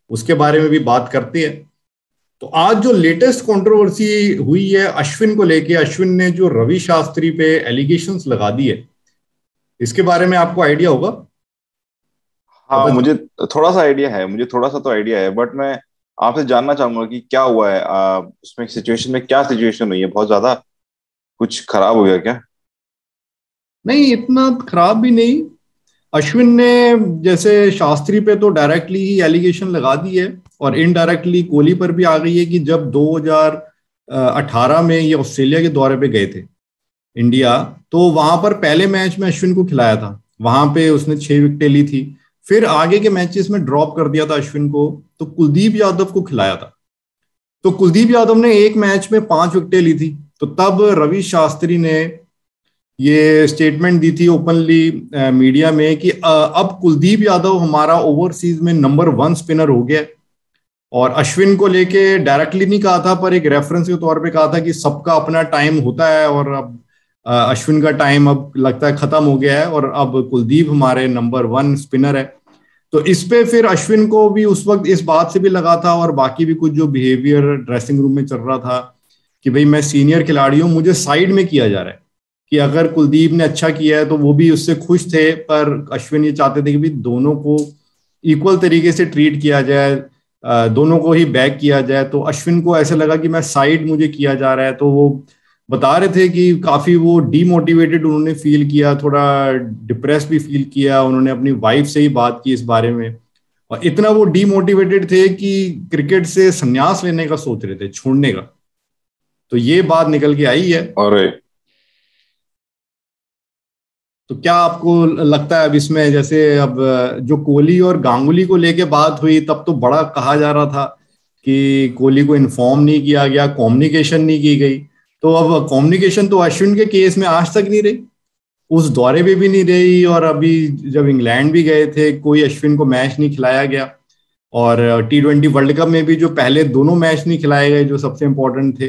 उसके बारे में भी बात करते हैं। तो आज जो लेटेस्ट कंट्रोवर्सी हुई है अश्विन को लेके, अश्विन ने जो रवि शास्त्री पे एलिगेशंस लगा दिए, इसके बारे में आपको आइडिया होगा? हाँ, पता मुझे चल थोड़ा सा आइडिया है, मुझे थोड़ा सा तो आइडिया है, बट मैं आपसे जानना चाहूंगा कि क्या हुआ है, उसमें सिचुएशन में क्या सिचुएशन हुई है, बहुत ज्यादा कुछ खराब हो गया क्या? नहीं, इतना खराब भी नहीं। अश्विन ने जैसे शास्त्री पे तो डायरेक्टली ही एलिगेशन लगा दी है, और इनडायरेक्टली कोहली पर भी आ गई है कि जब 2018 में ये ऑस्ट्रेलिया के दौरे पे गए थे इंडिया, तो वहां पर पहले मैच में अश्विन को खिलाया था, वहां पे उसने 6 विकेटें ली थी। फिर आगे के मैचेस में ड्रॉप कर दिया था अश्विन को, तो कुलदीप यादव को खिलाया था। तो कुलदीप यादव ने एक मैच में 5 विकेटें ली थी। तो तब रवि शास्त्री ने ये स्टेटमेंट दी थी ओपनली मीडिया में कि अब कुलदीप यादव हमारा ओवरसीज में नंबर 1 स्पिनर हो गया है। और अश्विन को लेके डायरेक्टली नहीं कहा था, पर एक रेफरेंस के तौर पे कहा था कि सबका अपना टाइम होता है, और अब अश्विन का टाइम अब लगता है खत्म हो गया है, और अब कुलदीप हमारे नंबर 1 स्पिनर है। तो इस पे फिर अश्विन को भी उस वक्त इस बात से भी लगा था, और बाकी भी कुछ जो बिहेवियर ड्रेसिंग रूम में चल रहा था कि भाई मैं सीनियर खिलाड़ी हूं, मुझे साइड में किया जा रहा है, कि अगर कुलदीप ने अच्छा किया है तो वो भी उससे खुश थे, पर अश्विन ये चाहते थे कि भाई दोनों को इक्वल तरीके से ट्रीट किया जाए, दोनों को ही बैक किया जाए। तो अश्विन को ऐसा लगा कि मैं साइड मुझे किया जा रहा है, तो वो बता रहे थे कि काफी वो डीमोटिवेटेड उन्होंने फील किया, थोड़ा डिप्रेस भी फील किया। उन्होंने अपनी वाइफ से ही बात की इस बारे में, और इतना वो डीमोटिवेटेड थे कि क्रिकेट से संन्यास लेने का सोच रहे थे, छोड़ने का। तो ये बात निकल के आई है। और तो क्या आपको लगता है अब इसमें, जैसे अब जो कोहली और गांगुली को लेके बात हुई, तब तो बड़ा कहा जा रहा था कि कोहली को इन्फॉर्म नहीं किया गया, कम्युनिकेशन नहीं की गई। तो अब कम्युनिकेशन तो अश्विन के केस में आज तक नहीं रही, उस दौरे पे भी नहीं रही, और अभी जब इंग्लैंड भी गए थे कोई अश्विन को मैच नहीं खिलाया गया। और T20 वर्ल्ड कप में भी जो पहले दोनों मैच नहीं खिलाए गए जो सबसे इंपॉर्टेंट थे,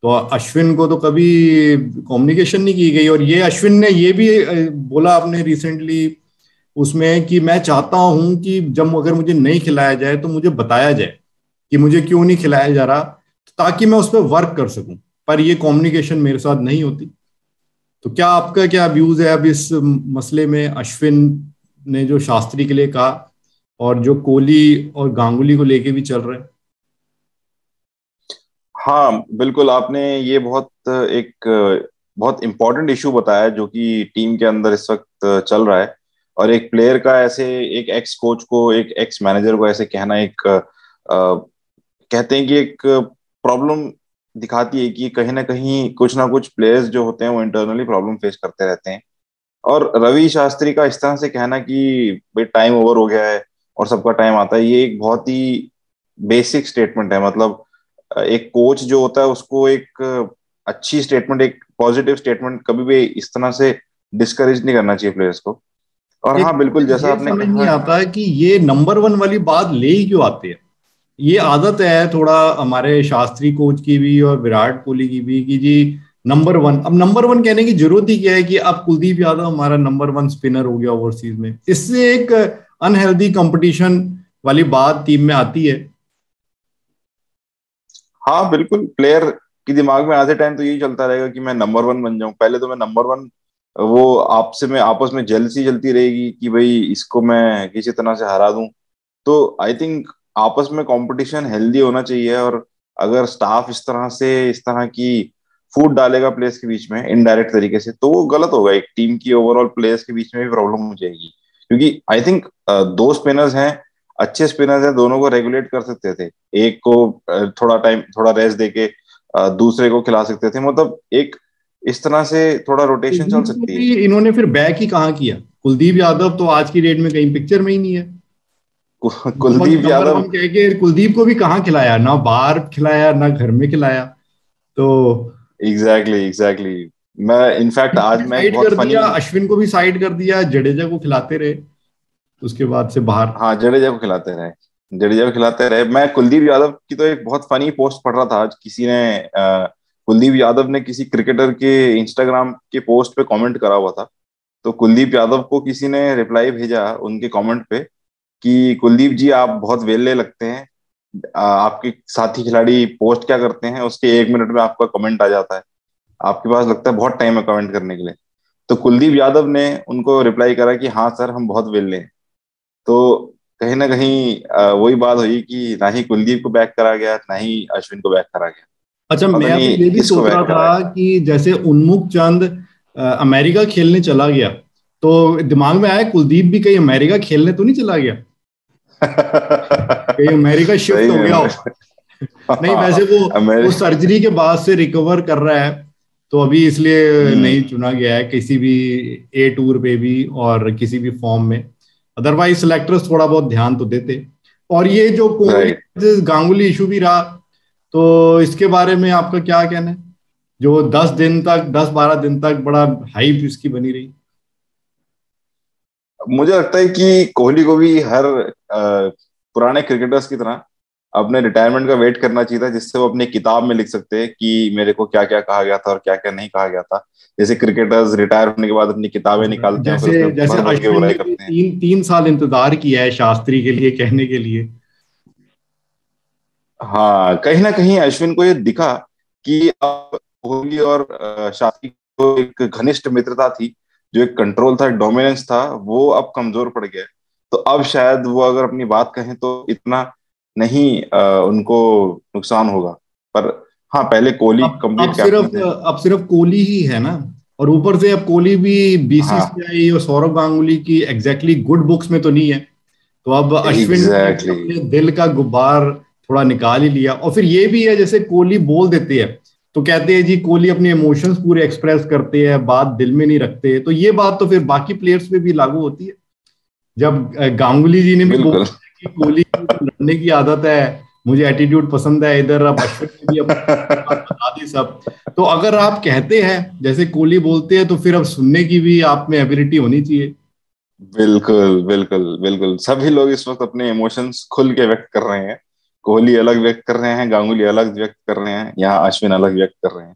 तो अश्विन को तो कभी कम्युनिकेशन नहीं की गई। और ये अश्विन ने ये भी बोला आपने रिसेंटली उसमें कि मैं चाहता हूं कि जब अगर मुझे नहीं खिलाया जाए तो मुझे बताया जाए कि मुझे क्यों नहीं खिलाया जा रहा, ताकि मैं उस पर वर्क कर सकूं। पर ये कम्युनिकेशन मेरे साथ नहीं होती। तो क्या आपका क्या व्यूज है अब इस मसले में, अश्विन ने जो शास्त्री के लिए कहा, और जो कोहली और गांगुली को लेके भी चल रहे हैं? हाँ, बिल्कुल, आपने ये बहुत इम्पोर्टेंट इशू बताया जो कि टीम के अंदर इस वक्त चल रहा है। और एक प्लेयर का ऐसे, एक एक्स कोच को, एक एक्स मैनेजर को ऐसे कहना, कहते हैं कि एक प्रॉब्लम दिखाती है कि कहीं ना कुछ प्लेयर्स जो होते हैं वो इंटरनली प्रॉब्लम फेस करते रहते हैं। और रवि शास्त्री का इस तरह से कहना कि भाई टाइम ओवर हो गया है और सबका टाइम आता है, ये एक बहुत ही बेसिक स्टेटमेंट है। मतलब एक कोच जो होता है उसको एक अच्छी स्टेटमेंट, एक पॉजिटिव स्टेटमेंट कभी भी इस तरह से डिस्करेज नहीं करना चाहिए प्लेयर्स को। और एक हाँ, बिल्कुल, जैसा ये आपने समझ नहीं कहा। आता है कि ये नंबर 1 वाली बात ले ही क्यों आते हैं। ये आदत है थोड़ा हमारे शास्त्री कोच की भी और विराट कोहली की भी कि जी नंबर 1, अब नंबर 1 कहने की जरूरत ही क्या है कि अब कुलदीप यादव हमारा नंबर 1 स्पिनर हो गया ओवरसीज में। इससे एक अनहेल्दी कंपटीशन वाली बात टीम में आती है। हाँ, बिल्कुल, प्लेयर के दिमाग में आधे टाइम तो यही चलता रहेगा कि मैं नंबर 1 बन जाऊं, पहले तो मैं नंबर 1। वो आपसे में आपस में जेलसी चलती रहेगी कि भाई इसको मैं किसी तरह से हरा दूं। तो आई थिंक आपस में कंपटीशन हेल्दी होना चाहिए। और अगर स्टाफ इस तरह की फूट डालेगा प्लेयर्स के बीच में इनडायरेक्ट तरीके से, तो वो गलत होगा, एक टीम की ओवरऑल प्लेयर्स के बीच में भी प्रॉब्लम हो जाएगी। क्योंकि आई थिंक दो स्पिनर्स हैं, अच्छे स्पिनर्स हैं, दोनों को रेगुलेट कर सकते थे। एक को थोड़ा टाइम, थोड़ा रेस्ट देके दूसरे को खिला सकते थे। मतलब एक इस तरह से थोड़ा रोटेशन चल कुलदीप को सकती है। भी इन्होंने फिर बैक ही कहाँ किया। कुलदीप यादव तो आज की डेट में कहीं पिक्चर में ही नहीं है। कुलदीप नंबर 1 यादव। कह के कुलदीप को भी कहाँ खिलाया, ना बाहर खिलाया ना घर में खिलाया। तो एग्जैक्टली, एग्जैक्टली। मैं इनफैक्ट आज मैं एक साइड बहुत कर फनी। दिया, अश्विन को भी साइड कर दिया, जडेजा को खिलाते रहे उसके बाद से बाहर। हाँ, जडेजा को खिलाते रहे, जडेजा को खिलाते रहे। मैं कुलदीप यादव की तो एक बहुत फनी पोस्ट पढ़ रहा था आज। किसी ने कुलदीप यादव ने किसी क्रिकेटर के इंस्टाग्राम के पोस्ट पे कमेंट करा हुआ था। तो कुलदीप यादव को किसी ने रिप्लाई भेजा उनके कमेंट पे कि कुलदीप जी आप बहुत वेले लगते हैं, आपके साथी खिलाड़ी पोस्ट क्या करते हैं उसके 1 मिनट में आपका कमेंट आ जाता है, आपके पास लगता है बहुत टाइम है कमेंट करने के लिए। तो कुलदीप यादव ने उनको रिप्लाई करा कि हाँ सर हम बहुत वेले हैं। तो कहीं ना कहीं वही बात हुई कि ना ही कुलदीप को बैक करा गया, ना ही अश्विन को बैक करा गया। अच्छा, पता मैं नहीं अभी ये भी किसको सोच रहा बैक करा था कि जैसे उन्मुख चंद अमेरिका खेलने चला गया, तो दिमाग में आया कुलदीप भी कहीं अमेरिका खेलने तो नहीं चला गया, कहीं अमेरिका शिफ्ट सही हो गया में। हो। नहीं, वैसे वो अमेरिका। सर्जरी के बाद से रिकवर कर रहा है, तो अभी इसलिए हम्म। नहीं चुना गया है किसी भी ए टूर पे भी और किसी भी फॉर्म में। अदरवाइज सिलेक्टर्स थोड़ा बहुत ध्यान तो देते। और ये जो कोहली राइट। गांगुली इशू भी रहा, तो इसके बारे में आपका क्या कहना है, जो 10 दिन तक, 10-12 दिन तक बड़ा हाइप इसकी बनी रही। मुझे लगता है कि कोहली को भी हर पुराने क्रिकेटर्स की तरह अपने रिटायरमेंट का वेट करना चाहिए था, जिससे वो अपनी किताब में लिख सकते हैं कि मेरे को क्या क्या कहा गया था और क्या क्या नहीं कहा गया था। जैसे क्रिकेटर्स रिटायर होने के बाद अपनी किताबें निकालते हैं, फिर जैसे उसमें जैसे भर भर के अश्विन ने बुराई भी करते हैं। 3 3 साल इंतजार किया है शास्त्री के लिए कहने के लिए। हाँ, कहीं ना कहीं अश्विन को ये दिखा कि अब कोहली और शास्त्री को एक घनिष्ठ मित्रता थी, जो एक कंट्रोल था, डोमिनेंस था, वो अब कमजोर पड़ गया है। तो अब शायद वो अगर अपनी बात कहें तो इतना नहीं उनको नुकसान होगा। पर हाँ, पहले कोहली अब कंप्लीट कैप्टन सिर्फ थे। अब सिर्फ कोहली ही है ना, और ऊपर से अब कोहली भी हाँ, बीसीसीआई और सौरव गांगुली की एग्जैक्टली गुड बुक्स में तो नहीं है। तो अब अश्विन ने भी एग्जैक्टली। अपने दिल का गुब्बार थोड़ा निकाल ही लिया। और फिर ये भी है, जैसे कोहली बोल देते हैं तो कहते हैं जी कोहली अपने इमोशंस पूरे एक्सप्रेस करते हैं, बात दिल में नहीं रखते, तो ये बात तो फिर बाकी प्लेयर्स पे भी लागू होती है। जब गांगुली जी ने भी बोल बिल्कुल। दिया कि कोहली की तो लड़ने की आदत है, मुझे एटीट्यूड पसंद है, इधर अब अश्विन ने भी अपनी बात बता दी सब। तो अगर आप कहते हैं जैसे कोहली बोलते हैं, तो फिर अब सुनने की भी आप में एबिलिटी होनी चाहिए। बिल्कुल बिल्कुल बिल्कुल, सभी लोग इस वक्त अपने इमोशंस खुल के व्यक्त कर रहे हैं। कोहली अलग व्यक्त कर रहे हैं, गांगुली अलग व्यक्त कर रहे हैं, यहाँ अश्विन अलग व्यक्त कर रहे हैं।